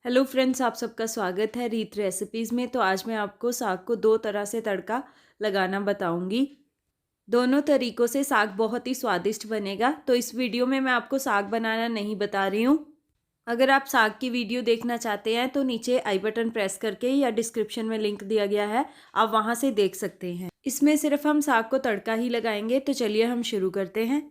Hello friends, आप सबका स्वागत है रीत रेसिपीज़ में। तो आज मैं आपको साग को दो तरह से तड़का लगाना बताऊंगी। दोनों तरीक़ों से साग बहुत ही स्वादिष्ट बनेगा। तो इस वीडियो में मैं आपको साग बनाना नहीं बता रही हूँ। अगर आप साग की वीडियो देखना चाहते हैं तो नीचे आई बटन प्रेस करके या डिस्क्रिप्शन में लिंक दिया गया है, आप वहाँ से देख सकते हैं। इसमें सिर्फ हम साग को तड़का ही लगाएंगे। तो चलिए हम शुरू करते हैं।